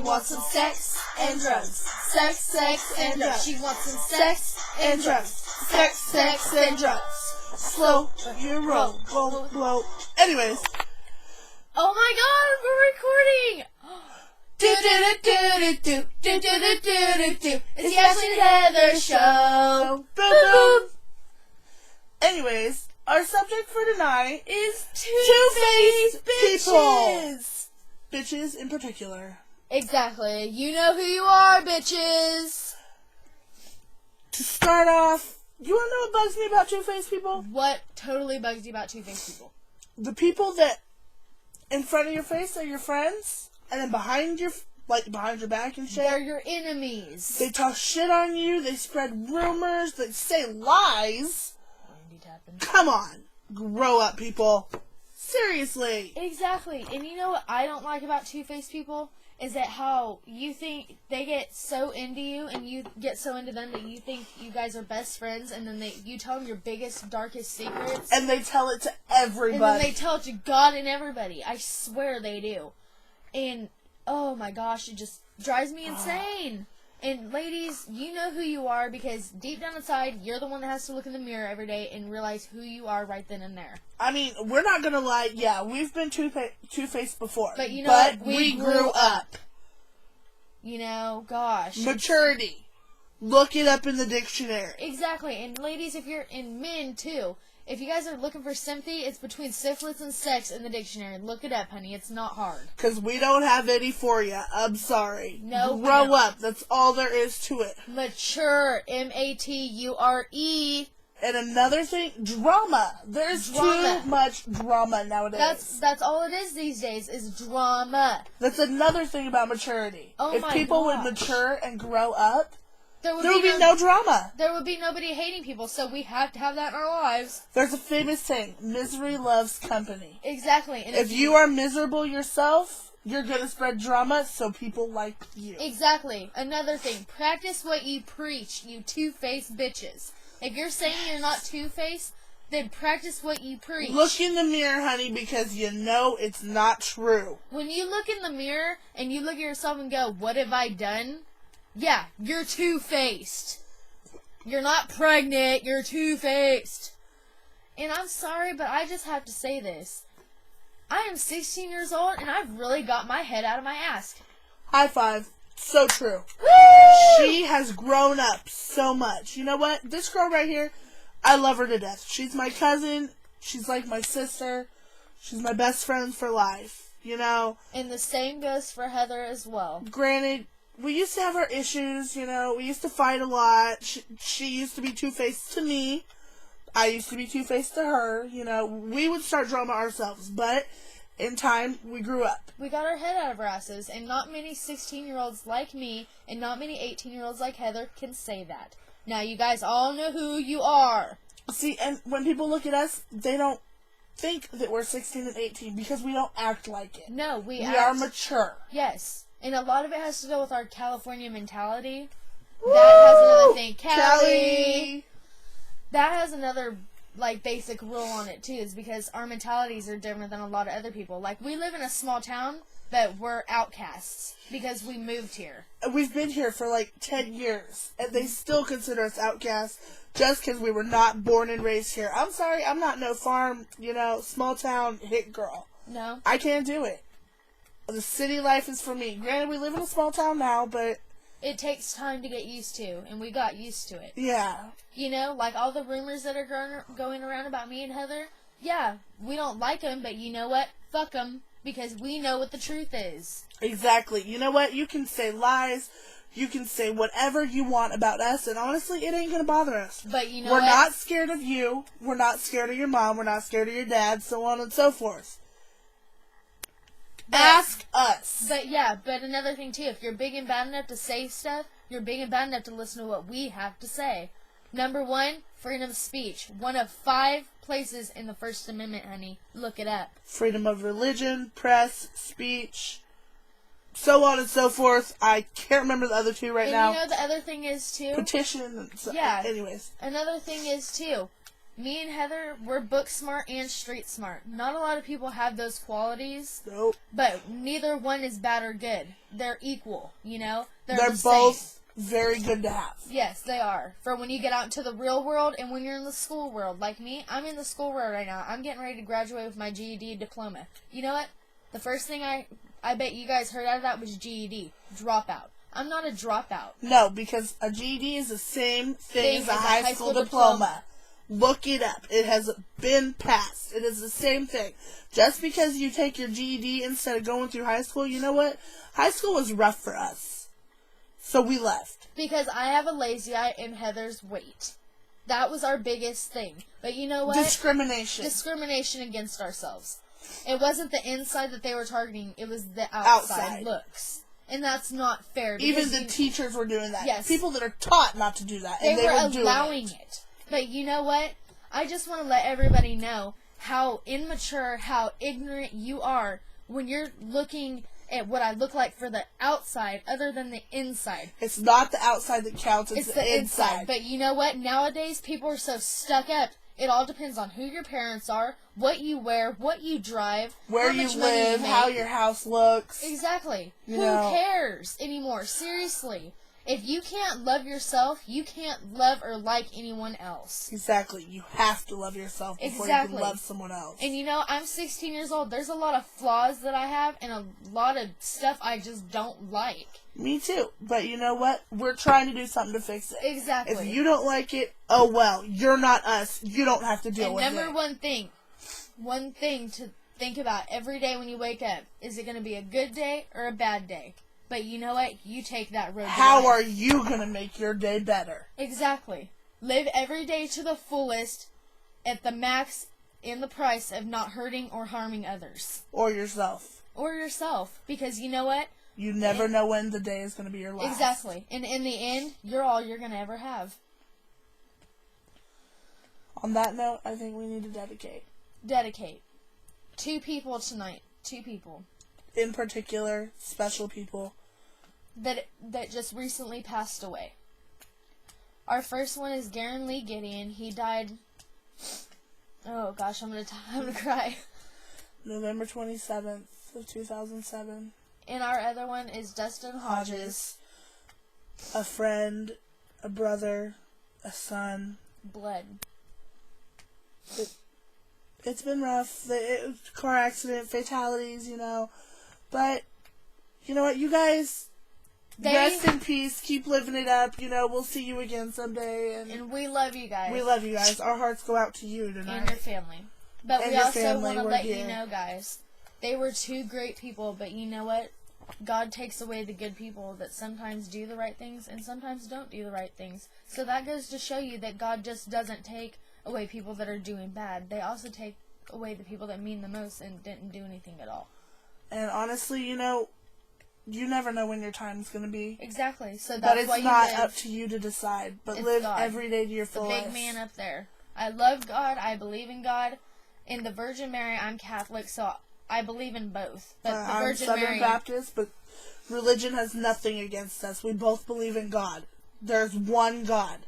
wants some sex and drugs. Sex, sex, and drugs. She wants some sex and drugs. Sex, sex, and drugs. Slow your roll, blow, blow. Anyways. Oh my god, we're recording! It's the Ashley and Heather show. Boom, boom. Anyways, our subject for tonight is two-faced bitches. people. Bitches in particular. Exactly. You know who you are, bitches. To start off, you want to know what bugs me about two-faced people? What totally bugs you about two-faced people? The people that in front of your face are your friends, and then behind your back and shit. They're your enemies. They talk shit on you. They spread rumors. They say lies. Come on. Grow up, people. Seriously. Exactly. And you know what I don't like about two-faced people? Is that how you think they get so into you and you get so into them that you think you guys are best friends, and then you tell them your biggest, darkest secrets. And they tell it to everybody. And then they tell it to God and everybody. I swear they do. And, oh my gosh, it just drives me insane. And ladies, you know who you are, because deep down inside, you're the one that has to look in the mirror every day and realize who you are right then and there. I mean, we're not going to lie. Yeah, we've been two-faced before. But you know what? We grew up. You know, gosh. Maturity. Look it up in the dictionary. Exactly. And ladies, if you're in men, too, if you guys are looking for sympathy, it's between syphilis and sex in the dictionary. Look it up, honey. It's not hard. Because we don't have any for you. I'm sorry. No. Grow up. That's all there is to it. Mature. M-A-T-U-R-E. And another thing, drama. There's too much drama nowadays. That's all it is these days, is drama. That's another thing about maturity. Oh if people would mature and grow up, there would be no drama. There would be nobody hating people, so we have to have that in our lives. There's a famous saying, misery loves company. Exactly. And if you are miserable yourself, you're going to spread drama so people like you. Exactly. Another thing, practice what you preach, you two-faced bitches. If you're saying you're not two-faced, then practice what you preach. Look in the mirror, honey, because you know it's not true. When you look in the mirror and you look at yourself and go, what have I done? Yeah, you're two-faced. You're not pregnant, you're two-faced. And I'm sorry, but I just have to say this. I am 16 years old, and I've really got my head out of my ass. High five. So true. Woo! She has grown up so much. You know what? This girl right here, I love her to death. She's my cousin. She's like my sister. She's my best friend for life. You know? And the same goes for Heather as well. Granted, we used to have our issues, you know. We used to fight a lot. She used to be two-faced to me. I used to be two-faced to her. You know, we would start drama ourselves, but in time, we grew up. We got our head out of our asses, and not many 16-year-olds like me and not many 18-year-olds like Heather can say that. Now, you guys all know who you are. See, and when people look at us, they don't think that we're 16 and 18 because we don't act like it. No, we are mature. Yes, and a lot of it has to do with our California mentality. Woo! That has another thing. Cali! That has another basic rule on it too, is because our mentalities are different than a lot of other people. Like, we live in a small town, but we're outcasts because we moved here. We've been here for 10 years, and they still consider us outcasts just because we were not born and raised here. I'm sorry, I'm not no farm, small town hit girl. No. I can't do it. The city life is for me. Granted, we live in a small town now, but it takes time to get used to, and we got used to it. Yeah. You know, like all the rumors that are going around about me and Heather, yeah, we don't like them, but you know what? Fuck them, because we know what the truth is. Exactly. You know what? You can say lies, you can say whatever you want about us, and honestly, it ain't gonna bother us. But you know We're not scared of you, we're not scared of your mom, we're not scared of your dad, so on and so forth. Ask us. But another thing too, if you're big and bad enough to say stuff, you're big and bad enough to listen to what we have to say. Number 1, freedom of speech. One of 5 places in the First Amendment, honey. Look it up. Freedom of religion, press, speech, so on and so forth. I can't remember the other 2 now. And you know the other thing is too? Petition. Yeah. Anyways. Another thing is too, Me and Heather, we're book smart and street smart. Not a lot of people have those qualities. Nope. But neither one is bad or good. They're equal, you know? They're the both same. very good to have. Yes, they are. For when you get out into the real world and when you're in the school world. Like me, I'm in the school world right now. I'm getting ready to graduate with my GED diploma. You know what? The first thing I bet you guys heard out of that was GED. Dropout. I'm not a dropout. No, because a GED is the same thing as a high school diploma. Look it up. It has been passed. It is the same thing. Just because you take your GED instead of going through high school, you know what? High school was rough for us. So we left. Because I have a lazy eye and Heather's weight. That was our biggest thing. But you know what? Discrimination. Discrimination against ourselves. It wasn't the inside that they were targeting. It was the outside looks. And that's not fair. Even the teachers were doing that. Yes. People that are taught not to do that. They and they were allowing it. But you know what? I just want to let everybody know how immature, how ignorant you are when you're looking at what I look like for the outside other than the inside. It's not the outside that counts, it's the inside. But you know what? Nowadays, people are so stuck up. It all depends on who your parents are, what you wear, what you drive, where you live, how your house looks. Exactly. Who cares anymore? Seriously. If you can't love yourself, you can't love or like anyone else. Exactly. You have to love yourself before you can love someone else. And you know, I'm 16 years old. There's a lot of flaws that I have and a lot of stuff I just don't like. Me too. But you know what? We're trying to do something to fix it. Exactly. If you don't like it, oh well. You're not us. You don't have to deal with it. And number one thing to think about every day when you wake up, is it going to be a good day or a bad day? But you know what? You take that road. How are you going to make your day better? Exactly. Live every day to the fullest at the max in the price of not hurting or harming others. Or yourself. Because you know what? You never know when the day is going to be your last. Exactly. And in the end, you're all you're going to ever have. On that note, I think we need to dedicate. Dedicate. 2 people tonight. 2 people. In particular, special people. That just recently passed away. Our first one is Garen Lee Gideon. He died. Oh gosh, I'm gonna cry. November 27th of 2007. And our other one is Dustin Hodges. A friend, a brother, a son. Blood. It's been rough. Car accident, fatalities, you know. But, you know what, you guys, rest in peace. Keep living it up. You know, we'll see you again someday. And we love you guys. We love you guys. Our hearts go out to you tonight. And your family. But we also want to let you know, guys, they were 2 great people, but you know what? God takes away the good people that sometimes do the right things and sometimes don't do the right things. So that goes to show you that God just doesn't take away people that are doing bad. They also take away the people that mean the most and didn't do anything at all. And honestly, you know, you never know when your time's going to be. Exactly. So that's but it's why you not live. up to you to decide. But It's live God. every day to your fullest. The big man up there. I love God. I believe in God. In the Virgin Mary, I'm Catholic, so I believe in both. But the I'm Virgin Southern Mary, Baptist, but religion has nothing against us. We both believe in God. There's one God.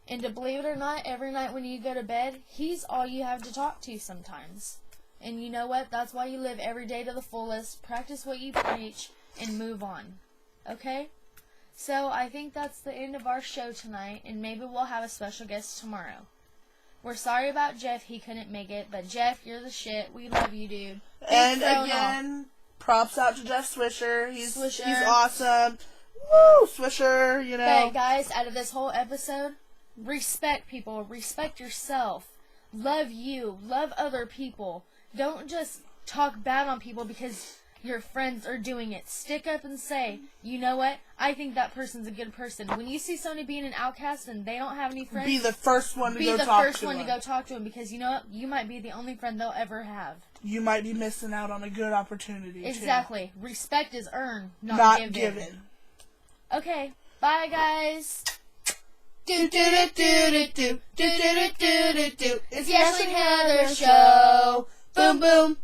And to believe it or not, every night when you go to bed, He's all you have to talk to sometimes. And you know what? That's why you live every day to the fullest, practice what you preach, and move on. Okay? So I think that's the end of our show tonight, and maybe we'll have a special guest tomorrow. We're sorry about Jeff, he couldn't make it, but Jeff, you're the shit. We love you, dude. And again, props out to Jeff Swisher. He's awesome. Woo, Swisher, you know. But guys, out of this whole episode, respect people, respect yourself, love you, love other people. Don't just talk bad on people because your friends are doing it. Stick up and say, you know what? I think that person's a good person. When you see somebody being an outcast and they don't have any friends, be the first one to go talk to them. Be the first one to go talk to them because you know what? You might be the only friend they'll ever have. You might be missing out on a good opportunity. Exactly. Too. Respect is earned, not given. Okay. Bye, guys. It's the Ashley and Heather show. Boom, boom.